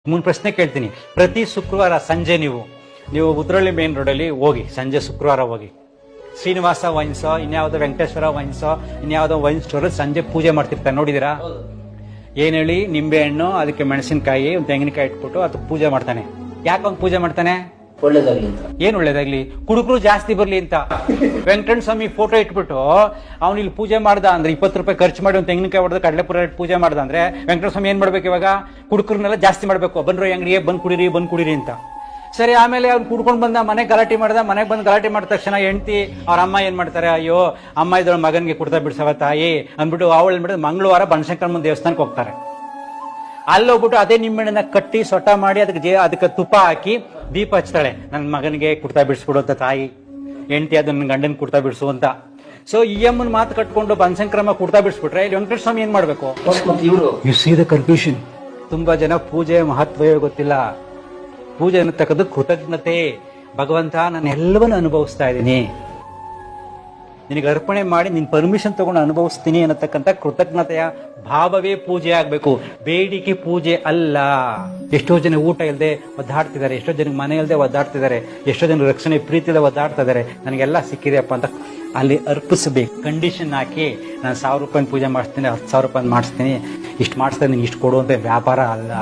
ಪ್ರಶ್ನೆ ಕೇಳ್ತೀನಿ. ಪ್ರತಿ ಶುಕ್ರವಾರ ಸಂಜೆ ನೀವು ಉತ್ರಳ್ಳಿ ಮೇನ್ ರೋಡಲ್ಲಿ ಹೋಗಿ, ಸಂಜೆ ಶುಕ್ರವಾರ ಹೋಗಿ, ಶ್ರೀನಿವಾಸ ವೈನ್ಸೋ ಇನ್ಯಾವುದೋ ವೆಂಕಟೇಶ್ವರ ವೈನ್ಸೋ ಇನ್ಯಾವುದೋ ವೈನ್ ಸ್ಟೋರ್ ಸಂಜೆ ಪೂಜೆ ಮಾಡ್ತಿರ್ತಾರೆ, ನೋಡಿದಿರಾ? ಏನ್ ಹೇಳಿ, ನಿಂಬೆ ಹಣ್ಣು, ಅದಕ್ಕೆ ಮೆಣಸಿನಕಾಯಿ, ಒಂದು ತೆಂಗಿನಕಾಯಿ ಇಟ್ಬಿಟ್ಟು ಅದಕ್ಕೆ ಪೂಜೆ ಮಾಡ್ತಾನೆ. ಯಾಕೆ ಅವ್ನು ಪೂಜೆ ಮಾಡ್ತಾನೆ? ಒಳ್ಳೇದಾಗ್ಲಿ ಅಂತ. ಏನ್ ಒಳ್ಳೇದಾಗ್ಲಿ? ಕುಡುಕರು ಜಾಸ್ತಿ ಬರ್ಲಿ ಅಂತ. ವೆಂಕಟೇಶ್ವರ ಸ್ವಾಮಿ ಫೋಟೋ ಇಟ್ಬಿಟ್ಟು ಅವ್ನು ಇಲ್ಲಿ ಪೂಜೆ ಮಾಡ್ದ ಅಂದ್ರೆ 20 ರೂಪಾಯಿ ಖರ್ಚು ಮಾಡಿ ಒಂದು ತೆಂಗಿನಕಾಯಿ ಹೊಡೆದು ಕಡಲೆಪುರ ಪೂಜೆ ಮಾಡ್ದ ಅಂದ್ರೆ ವೆಂಕಟೇಶ್ವರ ಸ್ವಾಮಿ ಏನ್ ಮಾಡ್ಬೇಕು ಇವಾಗ? ಕುಡುಕರನ್ನೆಲ್ಲ ಜಾಸ್ತಿ ಮಾಡ್ಬೇಕು, ಬನ್ರಿ ಅಂಗಡಿಗೆ ಬಂದ್ ಕುಡೀರಿ ಅಂತ. ಸರಿ, ಆಮೇಲೆ ಅವ್ನು ಕುಡ್ಕೊಂಡ್ ಬಂದ, ಮನೆಗೆ ಗಲಾಟೆ ಮಾಡ್ದ. ಮನೆಗೆ ಬಂದು ಗಲಾಟೆ ಮಾಡಿದ ತಕ್ಷಣ ಹೆಂಡತಿ ಅವ್ರ ಅಮ್ಮ ಏನ್ ಮಾಡ್ತಾರೆ? ಅಯ್ಯೋ ಅಮ್ಮ ಇದ್ರ ಮಗನ್ಗೆ ಕುಡ್ತಾ ಬಿಡ್ಸವ ತಾಯಿ ಅಂದ್ಬಿಟ್ಟು ಅವಳು ಏನ್ ಮಾಡಿದ್ರೆ ಮಂಗಳವಾರ ಬನಶಂಕರಮ್ಮನ ದೇವಸ್ಥಾನಕ್ಕೆ ಹೋಗ್ತಾರೆ. ಅಲ್ಲೋಗ್ಬಿಟ್ಟು ಅದೇ ನಿಂಬೆಹಣ್ಣನ್ನ ಕಟ್ಟಿ ಸೊಟ ಮಾಡಿ ಅದಕ್ಕೆ ತುಪ್ಪ ಹಾಕಿ ದೀಪ ಹಚ್ತಾಳೆ. ನನ್ನ ಮಗನಿಗೆ ಕುಡ್ತಾ ಬಿಡಿಸ್ಬಿಡು ಅಂತ ತಾಯಿ. ಹೆಂಡತಿ ಅದನ್ನ ಗಂಡನ್ ಕುಡ್ತಾ ಬಿಡಿಸು ಅಂತ. ಸೊ ಈ ಅಮ್ಮನ ಮಾತು ಕಟ್ಕೊಂಡು ಬನಶಂಕರಮ್ಮ ಕುಡ್ತಾ ಬಿಡಿಸ್ಬಿಟ್ರೆ ಇಲ್ಲಿ ವೆಂಕಟೇಶ್ವರ ಸ್ವಾಮಿ ಏನ್ ಮಾಡ್ಬೇಕು? ಇವರು ಯು ಸಿ ದ ಕನ್ಫ್ಯೂಷನ್. ತುಂಬಾ ಜನ ಪೂಜೆ ಮಹತ್ವವೇ ಗೊತ್ತಿಲ್ಲ. ಪೂಜೆ ಅನ್ನತಕ್ಕದ್ದು ಕೃತಜ್ಞತೆ. ಭಗವಂತ ನಾನು ಎಲ್ಲವನ್ನೂ ಅನುಭವಿಸ್ತಾ ಇದ್ದೀನಿ, ನಿನಗೆ ಅರ್ಪಣೆ ಮಾಡಿ ನಿನ್ ಪರ್ಮಿಷನ್ ತಗೊಂಡು ಅನುಭವಿಸ್ತೀನಿ ಅನ್ನತಕ್ಕಂಥ ಕೃತಜ್ಞತೆಯ ಭಾವವೇ ಪೂಜೆ ಆಗ್ಬೇಕು, ಬೇಡಿಕೆ ಪೂಜೆ ಅಲ್ಲ. ಎಷ್ಟೋ ಜನ ಊಟ ಇಲ್ಲದೆ ಒದ್ದಾಡ್ತಿದ್ದಾರೆ, ಎಷ್ಟೋ ಜನಕ್ಕೆ ಮನೆ ಇಲ್ಲದೆ ಒದ್ದಾಡ್ತಿದ್ದಾರೆ, ಎಷ್ಟೋ ಜನ ರಕ್ಷಣೆ ಪ್ರೀತಿ ಇಲ್ಲದೆ ಒದ್ದಾಡ್ತಾ ಇದ್ದಾರೆ. ನನಗೆಲ್ಲ ಸಿಕ್ಕಿದೆಯಪ್ಪ ಅಂತ ಅಲ್ಲಿ ಅರ್ಪಿಸಬೇಕು. ಕಂಡೀಷನ್ ಹಾಕಿ ನಾನು 1000 ರೂಪಾಯಿ ಪೂಜೆ ಮಾಡಿಸ್ತೀನಿ, 10,000 ರೂಪಾಯಿ ಮಾಡಿಸ್ತೀನಿ, ಇಷ್ಟು ಮಾಡಿಸ್ತೀನಿ, ಇಷ್ಟು ಕೊಡುವಂತ ವ್ಯಾಪಾರ ಅಲ್ಲ.